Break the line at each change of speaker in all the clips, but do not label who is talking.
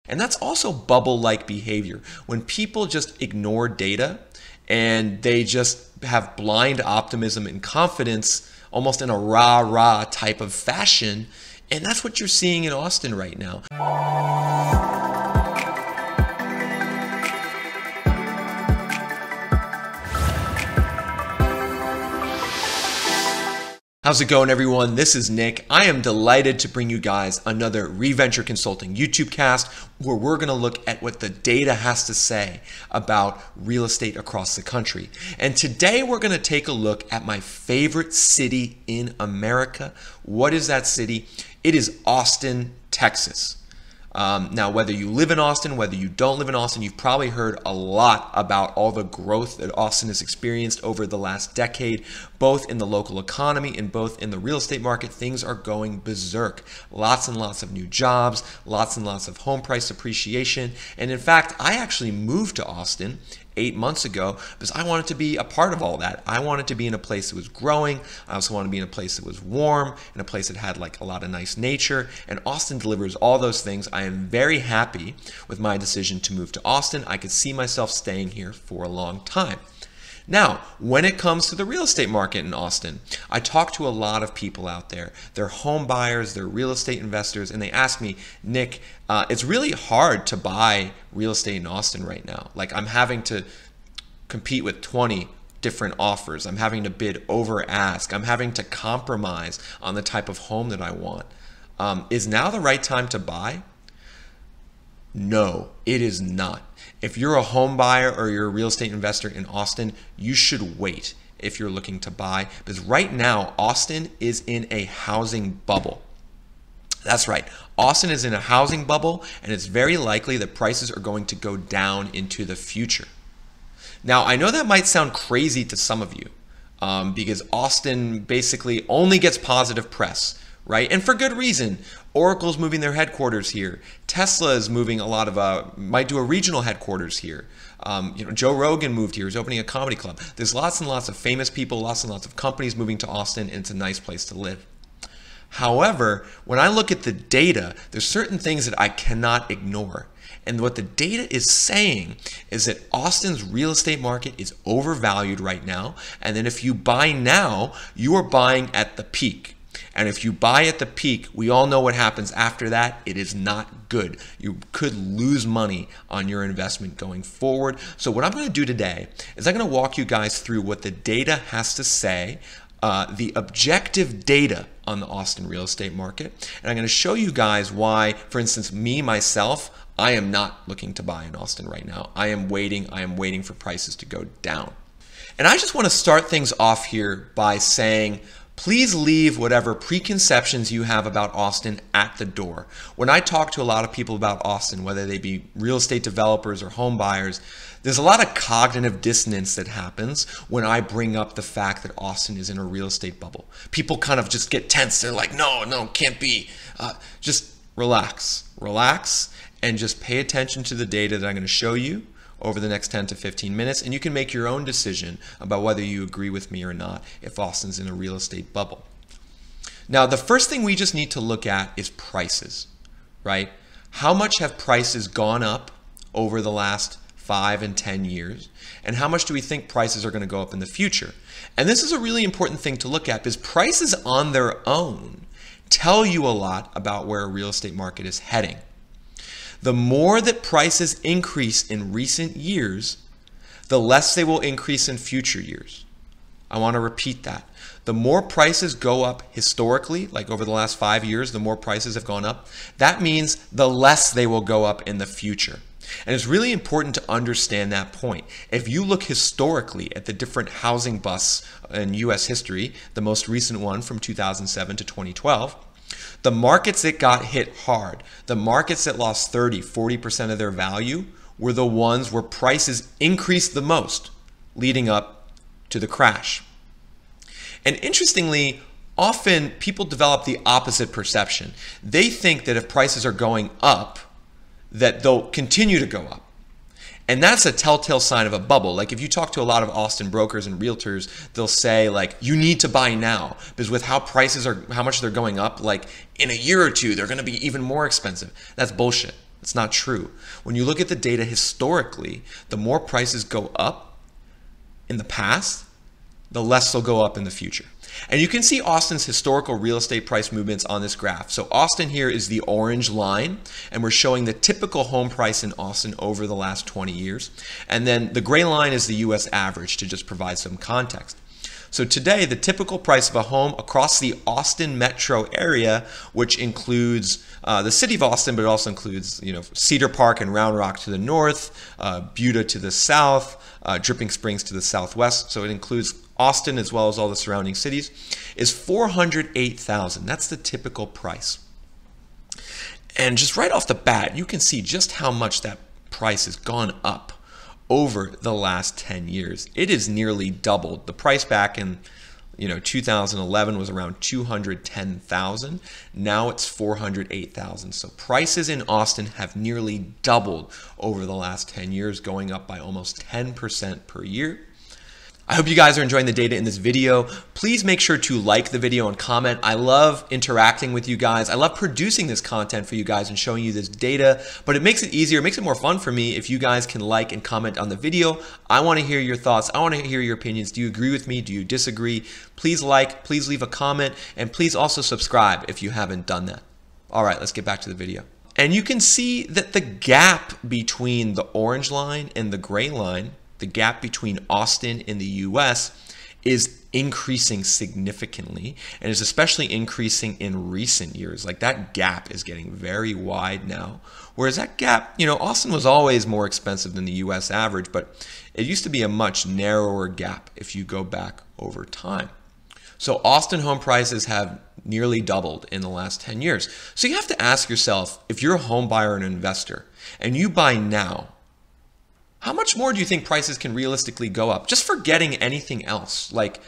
And that's also bubble-like behavior. When people just ignore data and they just have blind optimism and confidence, almost in a rah-rah type of fashion, and that's what you're seeing in Austin right now. How's it going, everyone? This is Nick. I am delighted to bring you guys another Reventure Consulting YouTube cast where we're going to look at what the data has to say about real estate across the country. And today we're going to take a look at my favorite city in America. What is that city? It is Austin, Texas. Now, whether you live in Austin, whether you don't live in Austin, you've probably heard a lot about all the growth that Austin has experienced over the last decade, both in the local economy and both in the real estate market. Things are going berserk. Lots and lots of new jobs, lots and lots of home price appreciation. And in fact, I actually moved to Austin 8 months ago because I wanted to be a part of all that. I wanted to be in a place that was growing. I also wanted to be in a place that was warm, in a place that had like a lot of nice nature, and Austin delivers all those things. I am very happy with my decision to move to Austin. I could see myself staying here for a long time. Now, when it comes to the real estate market in Austin, I talk to a lot of people out there. They're home buyers, they're real estate investors, and they ask me, Nick, it's really hard to buy real estate in Austin right now. Like, I'm having to compete with 20 different offers. I'm having to bid over ask. I'm having to compromise on the type of home that I want. Is now the right time to buy? No, it is not. If you're a home buyer or you're a real estate investor in Austin, you should wait if you're looking to buy, because right now Austin is in a housing bubble. That's right. Austin is in a housing bubble, and it's very likely that prices are going to go down into the future. Now, I know that might sound crazy to some of you because Austin basically only gets positive press, right? And for good reason. Oracle's moving their headquarters here. Tesla is moving a lot of, might do a regional headquarters here. Joe Rogan moved here. He's opening a comedy club. There's lots and lots of famous people, lots and lots of companies moving to Austin, and it's a nice place to live. However, when I look at the data, there's certain things that I cannot ignore. And what the data is saying is that Austin's real estate market is overvalued right now. And then if you buy now, you are buying at the peak. And if you buy at the peak, we all know what happens after that. It is not good. You could lose money on your investment going forward. So what I'm going to do today is I'm going to walk you guys through what the data has to say, the objective data on the Austin real estate market. And I'm going to show you guys why, for instance, myself, I am not looking to buy in Austin right now. I am waiting for prices to go down. And I just want to start things off here by saying, please leave whatever preconceptions you have about Austin at the door. When I talk to a lot of people about Austin, whether they be real estate developers or home buyers, there's a lot of cognitive dissonance that happens when I bring up the fact that Austin is in a real estate bubble. People kind of just get tense. They're like, no, can't be. Just relax, and just pay attention to the data that I'm going to show you over the next 10 to 15 minutes, and you can make your own decision about whether you agree with me or not if Austin's in a real estate bubble. Now, the first thing we just need to look at is prices, right? How much have prices gone up over the last 5 and 10 years? And how much do we think prices are going to go up in the future? And this is a really important thing to look at because prices on their own tell you a lot about where a real estate market is heading. The more that prices increase in recent years, the less they will increase in future years. I want to repeat that. The more prices go up historically, like over the last 5 years, the more prices have gone up. That means the less they will go up in the future. And it's really important to understand that point. If you look historically at the different housing busts in U.S. history, the most recent one from 2007 to 2012, the markets that got hit hard, the markets that lost 30, 40% of their value were the ones where prices increased the most leading up to the crash. And interestingly, often people develop the opposite perception. They think that if prices are going up, that they'll continue to go up. And that's a telltale sign of a bubble. Like if you talk to a lot of Austin brokers and realtors, they'll say like, you need to buy now because with how prices are, how much they're going up, like in a year or two, they're going to be even more expensive. That's bullshit. It's not true. When you look at the data historically, the more prices go up in the past, the less they'll go up in the future. And you can see Austin's historical real estate price movements on this graph. So Austin here is the orange line, and we're showing the typical home price in Austin over the last 20 years. And then the gray line is the US average, to just provide some context. So today, the typical price of a home across the Austin metro area, which includes the city of Austin, but it also includes, Cedar Park and Round Rock to the north, Buda to the south, Dripping Springs to the southwest. So it includes Austin as well as all the surrounding cities, is $408,000. That's the typical price. And just right off the bat, you can see just how much that price has gone up over the last 10 years. It is nearly doubled. The price back in 2011 was around $210,000. Now it's $408,000. So prices in Austin have nearly doubled over the last 10 years, going up by almost 10% per year. I hope you guys are enjoying the data in this video. Please make sure to like the video and comment. I love interacting with you guys. I love producing this content for you guys and showing you this data, but it makes it easier, it makes it more fun for me if you guys can like and comment on the video. I want to hear your thoughts. I want to hear your opinions. Do you agree with me? Do you disagree? Please like, please leave a comment, and please also subscribe if you haven't done that. All right, let's get back to the video. And you can see that the gap between the orange line and the gray line, the gap between Austin and the US, is increasing significantly, and is especially increasing in recent years. Like, that gap is getting very wide now. Whereas that gap, Austin was always more expensive than the US average, but it used to be a much narrower gap if you go back over time. So Austin home prices have nearly doubled in the last 10 years. So you have to ask yourself, if you're a home buyer and investor and you buy now, how much more do you think prices can realistically go up? Just forgetting anything else. Like,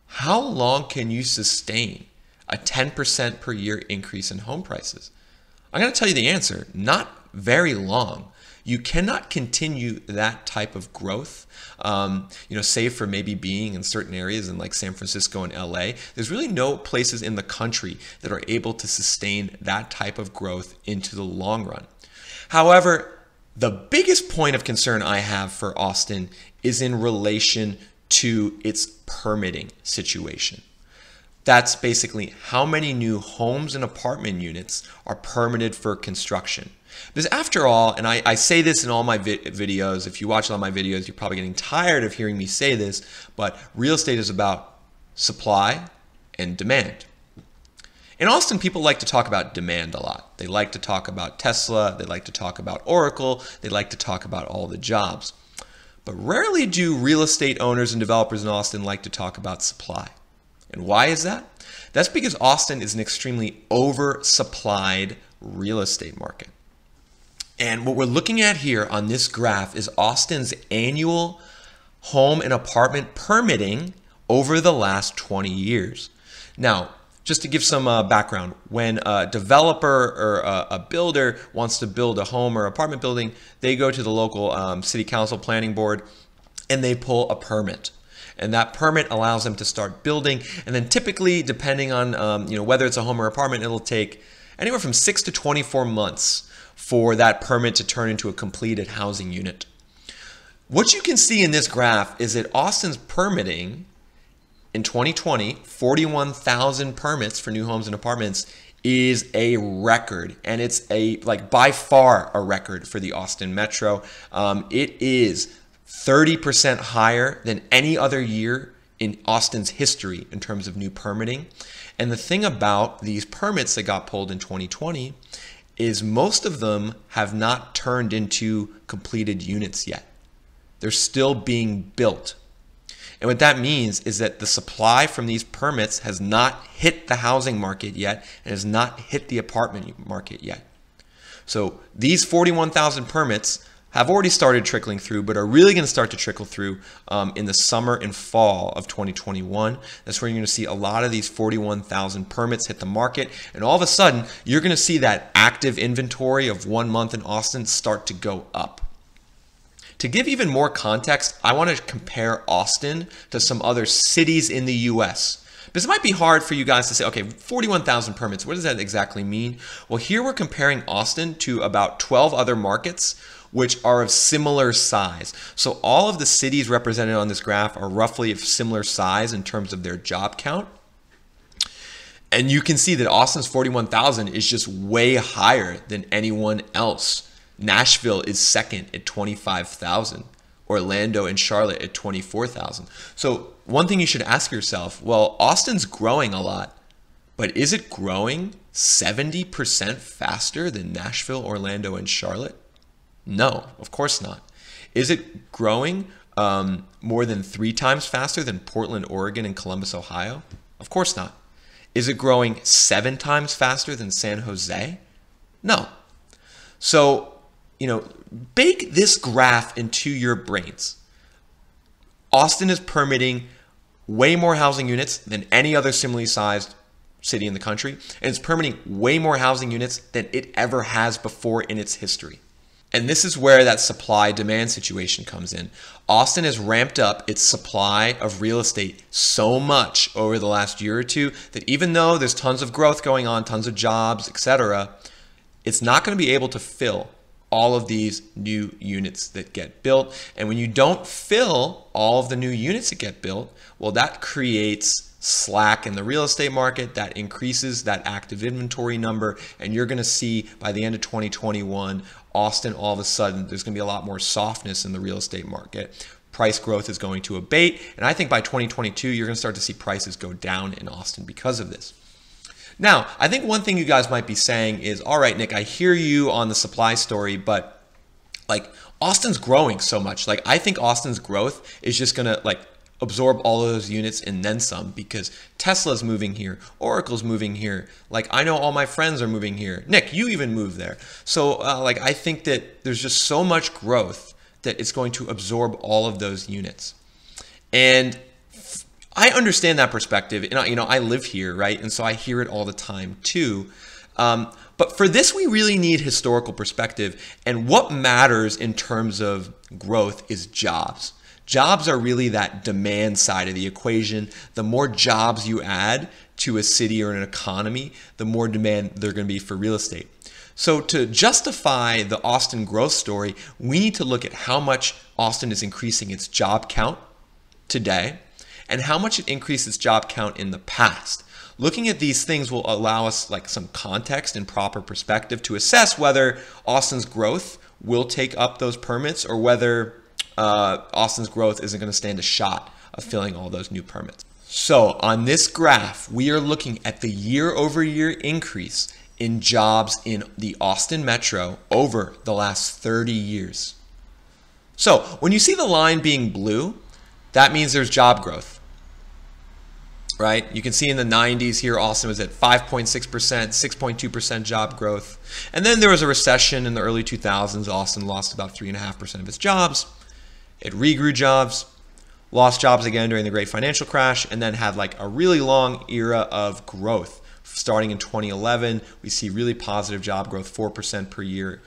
how long can you sustain a 10% per year increase in home prices? I'm going to tell you the answer. Not very long. You cannot continue that type of growth, save for maybe being in certain areas in like San Francisco and LA. There's really no places in the country that are able to sustain that type of growth into the long run. However, the biggest point of concern I have for Austin is in relation to its permitting situation. That's basically how many new homes and apartment units are permitted for construction. Because after all, and I say this in all my videos, if you watch all my videos, you're probably getting tired of hearing me say this, but real estate is about supply and demand. In Austin, people like to talk about demand a lot. They like to talk about Tesla, they like to talk about Oracle, they like to talk about all the jobs. But rarely do real estate owners and developers in Austin like to talk about supply. And why is that? That's because Austin is an extremely oversupplied real estate market. And what we're looking at here on this graph is Austin's annual home and apartment permitting over the last 20 years. Now, just to give some background, when a developer or a builder wants to build a home or apartment building, they go to the local city council planning board and they pull a permit. And that permit allows them to start building. And then typically, depending on whether it's a home or apartment, it'll take anywhere from 6 to 24 months for that permit to turn into a completed housing unit. What you can see in this graph is that Austin's permitting in 2020, 41,000 permits for new homes and apartments is a record, and it's by far a record for the Austin Metro. It is 30% higher than any other year in Austin's history in terms of new permitting. And the thing about these permits that got pulled in 2020 is most of them have not turned into completed units yet. They're still being built. And what that means is that the supply from these permits has not hit the housing market yet and has not hit the apartment market yet. So these 41,000 permits have already started trickling through, but are really going to start to trickle through in the summer and fall of 2021. That's where you're going to see a lot of these 41,000 permits hit the market. And all of a sudden, you're going to see that active inventory of 1 month in Austin start to go up. To give even more context, I want to compare Austin to some other cities in the US, Because it might be hard for you guys to say, okay, 41,000 permits, what does that exactly mean? Well, here we're comparing Austin to about 12 other markets which are of similar size. So all of the cities represented on this graph are roughly of similar size in terms of their job count. And you can see that Austin's 41,000 is just way higher than anyone else. Nashville is second at 25,000. Orlando and Charlotte at 24,000. So one thing you should ask yourself, well, Austin's growing a lot, but is it growing 70% faster than Nashville, Orlando, and Charlotte? No, of course not. Is it growing more than 3 times faster than Portland, Oregon, and Columbus, Ohio? Of course not. Is it growing 7 times faster than San Jose? No. So, bake this graph into your brains. Austin is permitting way more housing units than any other similarly sized city in the country, and it's permitting way more housing units than it ever has before in its history. And this is where that supply-demand situation comes in. Austin has ramped up its supply of real estate so much over the last year or two that even though there's tons of growth going on, tons of jobs, etc., it's not going to be able to fill all of these new units that get built. And when you don't fill all of the new units that get built, well, that creates slack in the real estate market, that increases that active inventory number, and you're going to see by the end of 2021, Austin, all of a sudden, there's going to be a lot more softness in the real estate market. Price growth is going to abate, and I think by 2022, you're going to start to see prices go down in Austin because of this. Now, I think one thing you guys might be saying is, all right, Nick, I hear you on the supply story, but Austin's growing so much. I think Austin's growth is just going to absorb all of those units and then some, because Tesla's moving here, Oracle's moving here. I know all my friends are moving here. Nick, you even moved there. So I think that there's just so much growth that it's going to absorb all of those units. And I understand that perspective. And I live here, right? And so I hear it all the time too. But for this, we really need historical perspective. And what matters in terms of growth is jobs. Jobs are really that demand side of the equation. The more jobs you add to a city or an economy, the more demand there going to be for real estate. So to justify the Austin growth story, we need to look at how much Austin is increasing its job count today and how much it increased its job count in the past. Looking at these things will allow us some context and proper perspective to assess whether Austin's growth will take up those permits or whether Austin's growth isn't going to stand a shot of filling all those new permits. So on this graph, we are looking at the year-over-year increase in jobs in the Austin metro over the last 30 years. So when you see the line being blue, that means there's job growth, right? You can see in the 90s here, Austin was at 5.6%, 6.2% job growth. And then there was a recession in the early 2000s. Austin lost about 3.5% of its jobs. It regrew jobs, lost jobs again during the great financial crash, and then had a really long era of growth. Starting in 2011, we see really positive job growth, 4% per year,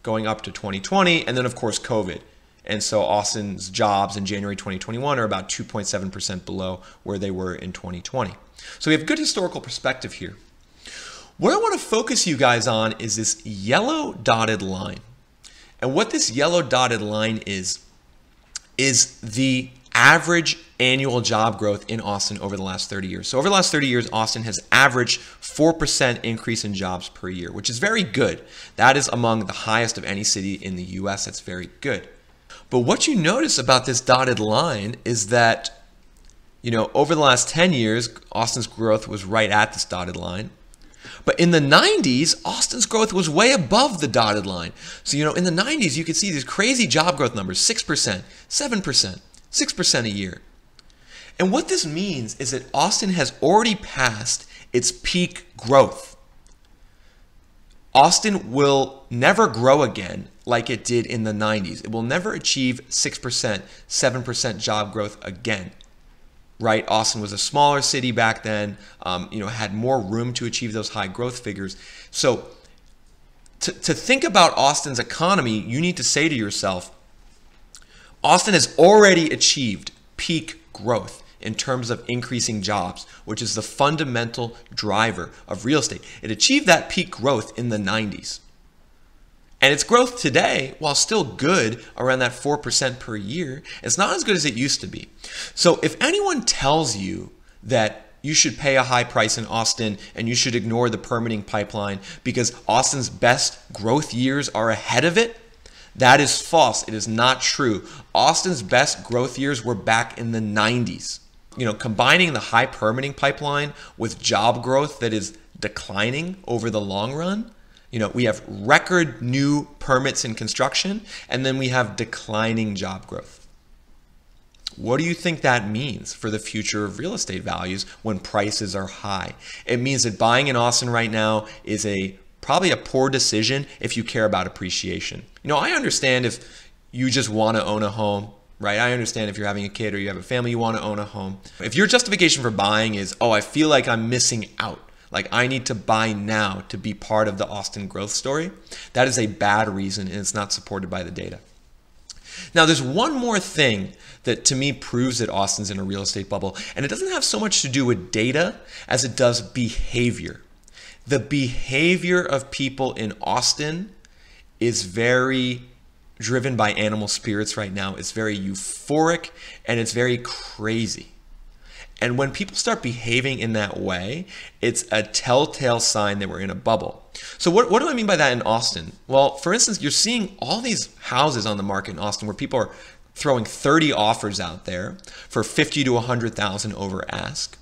going up to 2020, and then of course COVID. And so Austin's jobs in January 2021 are about 2.7% below where they were in 2020. So we have good historical perspective here. What I want to focus you guys on is this yellow dotted line. And what this yellow dotted line is the average annual job growth in Austin over the last 30 years. So over the last 30 years, Austin has averaged 4% increase in jobs per year, which is very good. That is among the highest of any city in the US. That's very good. But what you notice about this dotted line is that, over the last 10 years, Austin's growth was right at this dotted line. But in the 90s, Austin's growth was way above the dotted line. So, in the 90s, you could see these crazy job growth numbers, 6%, 7%, 6% a year. And what this means is that Austin has already passed its peak growth. Austin will never grow again like it did in the 90s. It will never achieve 6%, 7% job growth again. Right? Austin was a smaller city back then, had more room to achieve those high growth figures. So to think about Austin's economy, you need to say to yourself, Austin has already achieved peak growth in terms of increasing jobs, which is the fundamental driver of real estate. It achieved that peak growth in the 90s. And its growth today, while still good, around that 4% per year, it's not as good as it used to be. So if anyone tells you that you should pay a high price in Austin and you should ignore the permitting pipeline because Austin's best growth years are ahead of it, that is false. It is not true. Austin's best growth years were back in the 90s. Combining the high permitting pipeline with job growth that is declining over the long run, we have record new permits in construction, and then we have declining job growth. What do you think that means for the future of real estate values when prices are high? It means that buying in Austin right now is probably a poor decision if you care about appreciation. I understand if you just want to own a home, right? I understand if you're having a kid or you have a family, you want to own a home. If your justification for buying is, oh, I feel like I'm missing out, like I need to buy now to be part of the Austin growth story, that is a bad reason and it's not supported by the data. Now, there's one more thing that to me proves that Austin's in a real estate bubble, and it doesn't have so much to do with data as it does behavior. The behavior of people in Austin is very driven by animal spirits right now. It's very euphoric and it's very crazy. And when people start behaving in that way, it's a telltale sign that we're in a bubble. So what do I mean by that in Austin? Well, for instance, you're seeing all these houses on the market in Austin where people are throwing 30 offers out there for 50 to 100,000 over ask,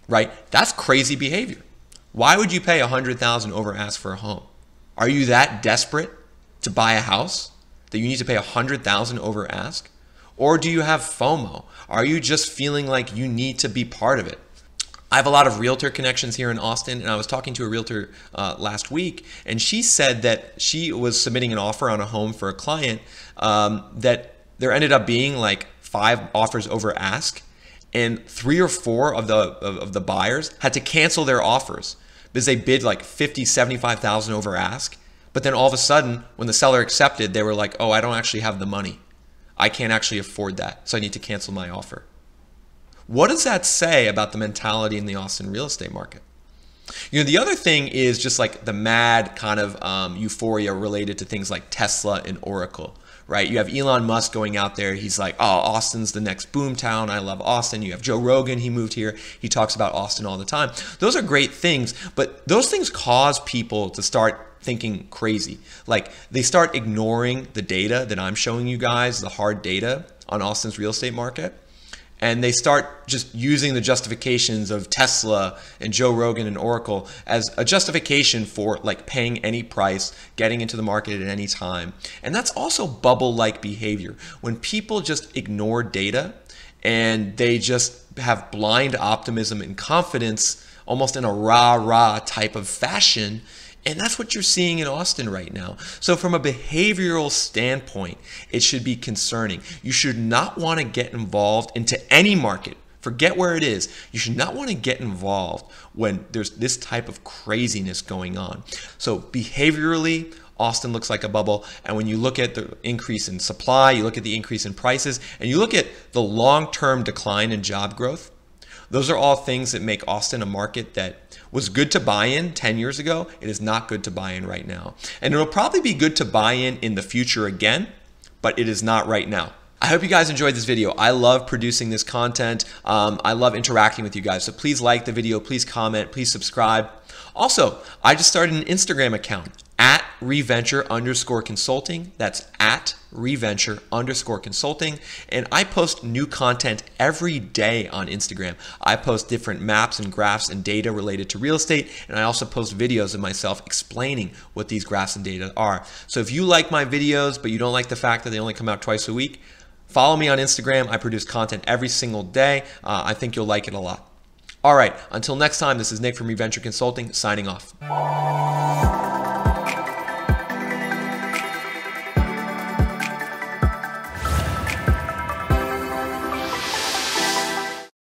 right? That's crazy behavior. Why would you pay 100,000 over ask for a home? Are you that desperate to buy a house that you need to pay 100,000 over ask? Or do you have FOMO? Are you just feeling like you need to be part of it? I have a lot of realtor connections here in Austin, and I was talking to a realtor last week, and she said that she was submitting an offer on a home for a client that there ended up being like 5 offers over ask, and 3 or 4 of the buyers had to cancel their offers because they bid like 50, 75,000 over ask. But then all of a sudden, when the seller accepted, they were like, oh, I don't actually have the money. I can't actually afford that, so I need to cancel my offer. What does that say about the mentality in the Austin real estate market? The other thing is just like the mad kind of euphoria related to things like Tesla and Oracle, right? You have Elon Musk going out there. He's like, oh, Austin's the next boom town. I love Austin. You have Joe Rogan. He moved here. He talks about Austin all the time. Those are great things, but those things cause people to start thinking crazy. Like they start ignoring the data that I'm showing you guys, the hard data on Austin's real estate market. And they start just using the justifications of Tesla and Joe Rogan and Oracle as a justification for like paying any price, getting into the market at any time. And that's also bubble-like behavior. When people just ignore data and they just have blind optimism and confidence almost in a rah-rah type of fashion. And that's what you're seeing in Austin right now. So from a behavioral standpoint, it should be concerning. You should not want to get involved into any market. Forget where it is. You should not want to get involved when there's this type of craziness going on. So behaviorally, Austin looks like a bubble. And when you look at the increase in supply, you look at the increase in prices, and you look at the long-term decline in job growth, those are all things that make Austin a market that was good to buy in 10 years ago. It is not good to buy in right now. And it'll probably be good to buy in the future again, but it is not right now. I hope you guys enjoyed this video. I love producing this content. I love interacting with you guys. So please like the video, please comment, please subscribe. Also, I just started an Instagram account at reventure_consulting. That's at reventure_consulting. And I post new content every day on Instagram. I post different maps and graphs and data related to real estate. And I also post videos of myself explaining what these graphs and data are. So if you like my videos, but you don't like the fact that they only come out twice a week, follow me on Instagram. I produce content every single day. I think you'll like it a lot. All right, until next time, this is Nick from Reventure Consulting signing off.